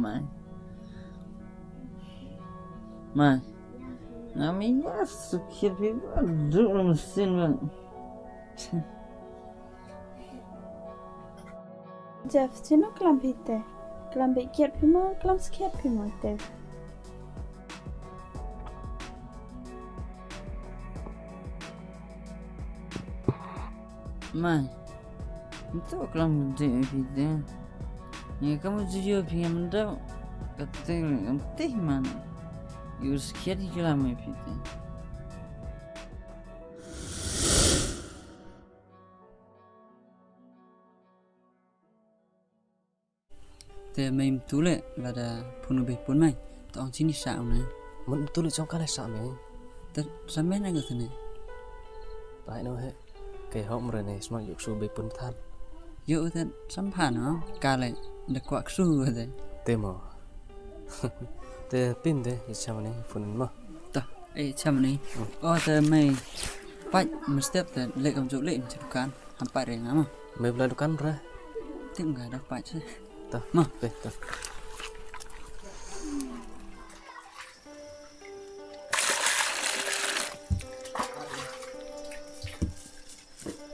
mai mai namanya sukir juga dulu mesin bang Jeff sino Khlem pite Khlem bikiat pimo Khlem sekiat pimo te mai itu Khlem gede pite ya kamu jujur pengen tahu kata mana you sekiat Khlem piteแต่ไม่ตัวเละว่าแต่พูนไปพูนไม่ตอนที่นี่สาวนะมันตัวเล็กจ้องกันเลยสามเนี่ยแต่สมัยนั้นก็คือเนี่ยตายเนาะเฮ้แกเขามาเรียนในสมัยยุคสูบไปปุ่นท่านเยอะแต่สัมผัสเนาะกาเลยเด็กกว่าสู้เลย เต็มอ่ะแต่ปิ้นเด้ยังชาวนี้ฝุ่นมั้งต่อไอ้ชาวนี้ก็แต่ไม่ไปมันสเต็ปแต่เล็กกับจุเล็กจะดูการทำไปเรื่องนะมั้งไม่เป็นไรดูกันหรอที่มึงก็ได้ไปใช่ต่อมาไปต่อ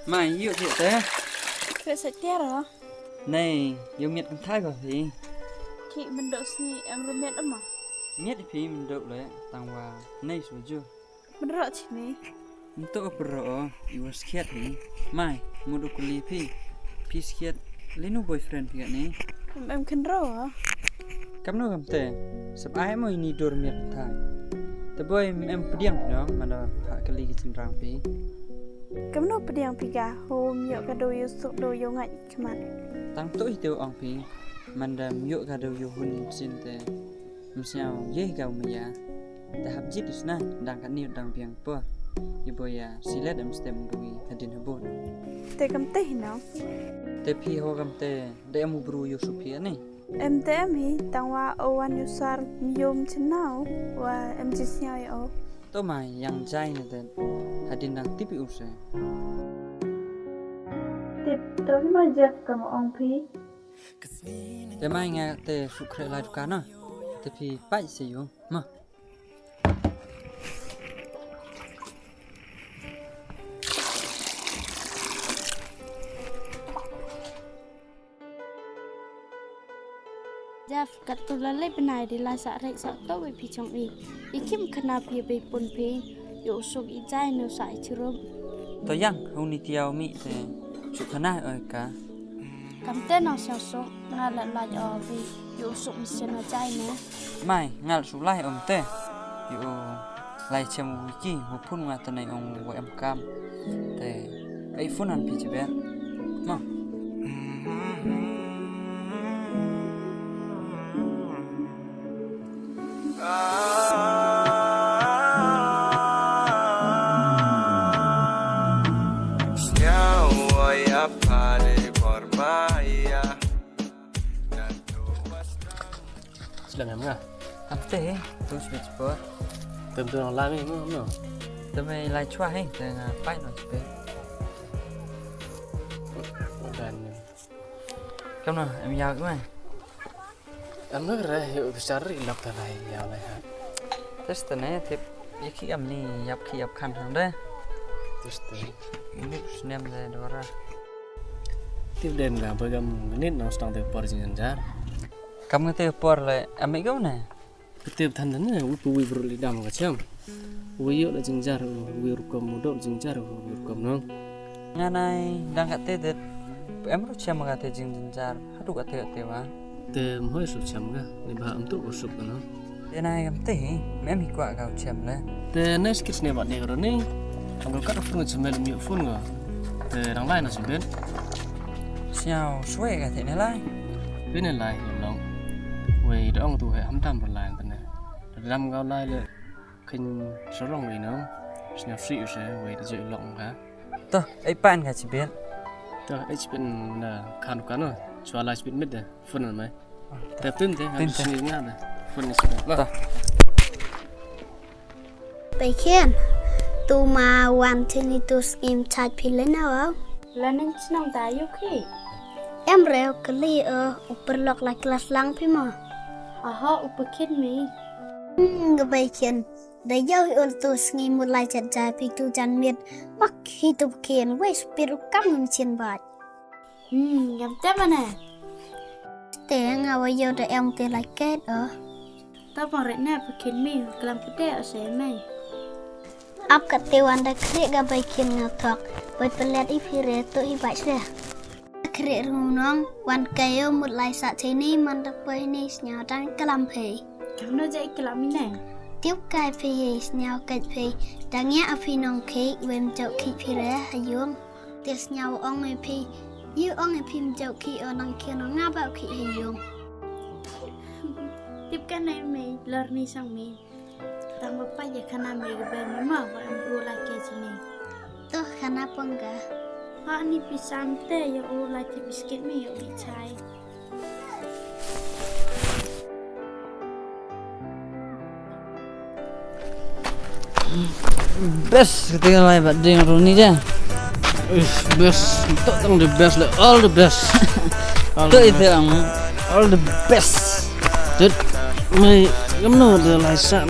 ไม่เยอะเยอะแต่เคยใส่เตี้ยหรอนี่ยังเมียดกันท้ายกว่าพี่ขี้มันโดดนี่รู้เมียดอ่ะมั้งเมียดพี่มันโดดเลยต่างว่าในสุดจู่มันรอดที่นี่มันโตกับรออยู่สเกียดนี่ไม่มูดูกุลีพี่สเกียดเล่นนูบอยเฟรนด์พี่กันนี่ขึ้นรอเหรกำโนกำเตะสบายมั้ยนี่ดอร์เมียดท้ายแต่บอยเปลี่ยนเนาะมันหากะลีกินรังพี่กำโนเปลี่ยนพี่กะโฮมเยอะกะโดยสุกโดยงไงขมันตั้งโต๊ะเดียวอ่างพี่มันเยอะกะโดยหุ่นสินแต่มันเสียวเย่เก่าไม่ยาแต่หับจิตดิสนะดังกันนี่ดังเพียงปัวอยู่บอยสิเลดสเต็มดุยทันดินฮับบดแต่กำเตะเนาะแต่พี่เขากำเตะได้มูบรูอยู่สุพีนี่MT mi tang wa awan usar yom chenau wa MG sia yo to mai yang jai ne den hadin dang tipi use tip to ma Jeff kam ong phi te mai nga te su khre lai du kana te phi pai se yo ma Jeff kat tu lalai benai di lasa rek sak to we pi chong i ikim khana phi be pun phi yo sok I jai no sai chirom to yang hu ni tiao mi te su khana oi ka kam te no sa so nga la la o phi yo sok mi se na jai ne mai ngal su lai om te yo lai chem wiki mu phun nga ta nai ong wo em kam te ai phun an pi che be ma Selamat enggak? Apa tu switch board? Tentu orang lain ni mana? Tapi lai chua hei, dengan pai nak cepet. Dan kamu nak em yau ke mana? Em nak reh, yuk cari lap tanai yau lai ha. Terus tanai tip, iki em ni yap kan hang deh. Terus tu. Ini senem deh dora. Tip den lah, bagam menit nak stang tip por jingan jar. Kamu tip por le, ambil kau mana? Tip than dan ni, upu wi berli dam kacam. Wi yuk le jingjar, wi rukom mudok jingjar, wi rukom nong. Nganai, dah kat teh, em ru cem kat teh jingjar, hadu kat teh wah. Teh hoi su cem ka, ni bah am tu usuk kan? Teh nai kam teh, em hikwa kau cem le. Teh nes kis ni buat ni kalau ni, angkut kat phun cemel mi phun ka. Teh orang lain nasi ben. Siao suai kat teh ni lai. Ben ni lai yang long. Wei dong tu hai am tam berlai kan ni. Dalam kau lai le, kin serong ni nong. Siap siu se, wei tu jadi long ka. Toh, ai pan kat ciben. Toh, ai ciben na kan kan no. Soal lai ciben mid dah, phun apa? Tapi tun teh, harus ni ngah dah. Phun ni ciben. Toh. Baikkan, tu ma wan sini tu skim chat pilih nawa. Lanin senang tayu ki. Em reo kali upper lock like kelas lang pi ma. Aha upakin mi. Gebaikan. Dah jauh untuk sengi mulai jajah pitu jan miet. Mak hidup kian wes piru kam mencin bat. Ngam te mana? Te ngawa yo da em te lai ket Ta bang rek na upakin mi kelam pede ase mai. Ap kat te wan da krek gebaikan ngatok. Buat pelet ipire tu ibat dah. Krek runong wan kayo mulai saat ini mandap ini senyau dan kelam pei. Kam no jai kelam ni. Tiếp cai phi nhau cai phi đã nghe phi nong khí quên chậu khí phi rẻ hay dương tiếp nhau ông người phi như ông người phim chậu khí ở nong kia nó ngáp vào khí hay dương Tiếp cái này mi learning sang mi. Tang bapa je kana mi ge ben mama wa amru la ke sini. tuh karena pengga Ha ni pisang te yo u la te biscuit mi yo bi chai. Best ketika live at dengan Roni je. Best, tak tang the best lah, all the best. Tu itu ang all the best. Jadi, mai kamu dah lai sa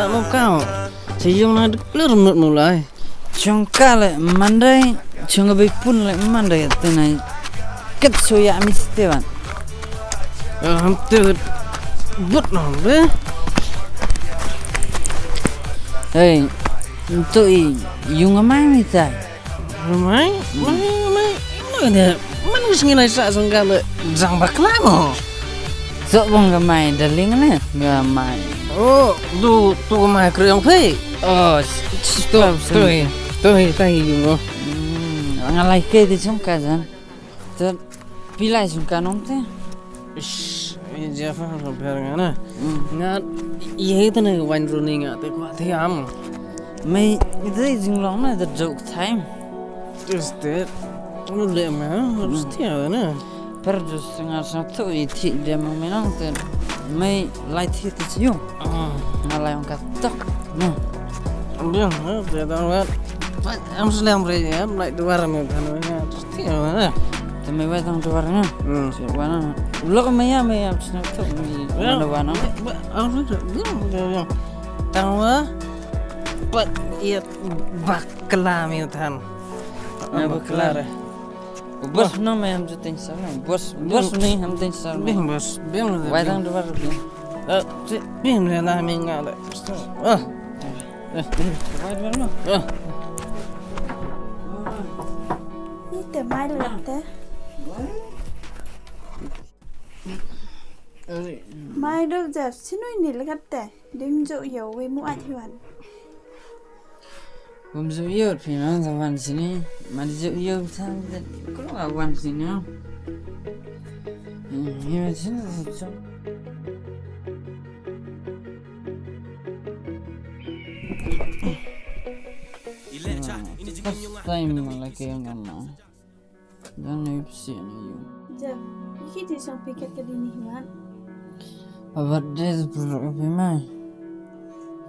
no kau. Sejauh nak clear mulai. Chongka le mandai, chonga be pun le mandai tenai. Ket soya mistewan. Hampir but nong deh. Hey, tu yung amai mitai. Mai, mana sengi lai sa sangka le jang baklamo. So bang gamai daling le, gamai. Oh, tu mai kriang pei. Oh, tu yung oh. Ngalai ke di chongka jan. Tu pilai chongka nong te. Jeff sampai ngana. Ngat ye itu nih wine running te kuat tiam. Mai itu jinglong na the joke time. Just that. Lu le mah harus tiap na. Perdus tengah satu itu dia menang te. Mai light hit itu yung. Ngalai orang kata. No. Dia tahu kan. Am selam reja, like dua orang kan. Just tiap na. Tapi wetang tu warna. Warna. Ulok maya cina tu mana warna. Aku dia. Tahu But ia bakla miutan. Bakla. Bos nama yang jutin salam. Bos ni ham tin salam. Bos. Wetang tu warna. Bim lah minggal. Warna. Ni te mai le te. Mai đâu giờ xin nói nè là gắt tệ đêm dỗ dầu với mua ai thiwan. Hôm dỗ dầu thì nó raวันsini, mà dỗ dầu sang có làวันsini không? Nhưng mà chính là sao? First time mà lại kêu ngắm mà, đang nói chuyện này dùng. Giờ khi thì sang piket cái đi nihman. Abad dia seperti apa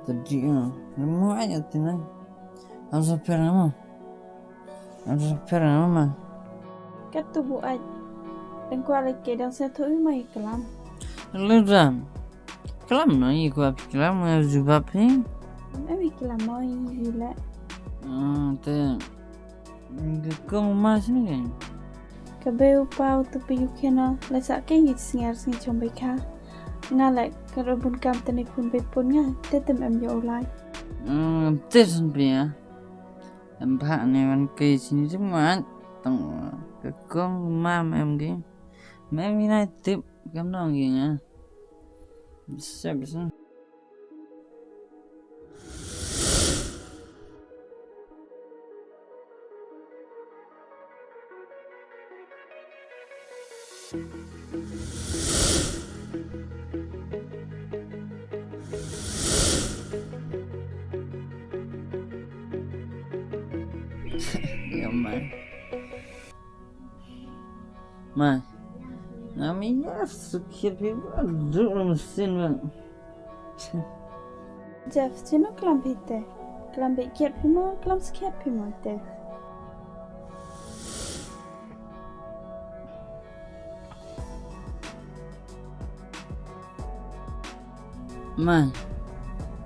tadi nemu aja tinai. Am sampai nama. Cắt tu bộ ai. Đừng qua lại kể đang xe thổi mày kelam. Leram. Kelam no i gua kelam mau juga ping. Em bị kelam mau gì lạ. Te. Kau mas ni kan. Kabeu pau tu piu kena la sa ke hit singar sing chom bai kha. Nga lại karabun kam tani pun be pun nga te tem em yo lai. Te sampai em phá nàyวัน kỳ sini cuma tong ke kong mam em gi. Em ini tip kam dong gi nga. Bisa. Ya mai namanya sukir juga dulu mesin bang. Jeff chino kelam pite. Kelam be kiat pimo kelam skiat pimo te. Mai,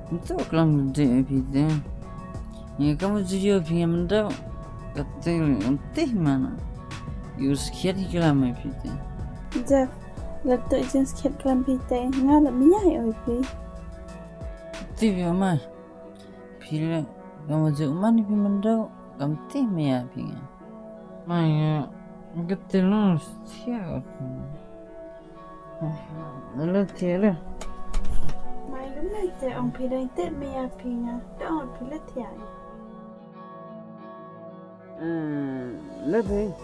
itu kelam gede pide. Ya kamu jujur pengen tahu kata mana? Yus kiat kelam pide. Jeff, letak jenis kit kelam pite ngal miyai oi pi. Tibi mai. Pile kamu jauh mana pengen tahu kamu maya pengen. Mai ketelur siapa? Lalu tiada. Mai gumai te ong pide te maya pinga. Te ong pile tiai. Lebih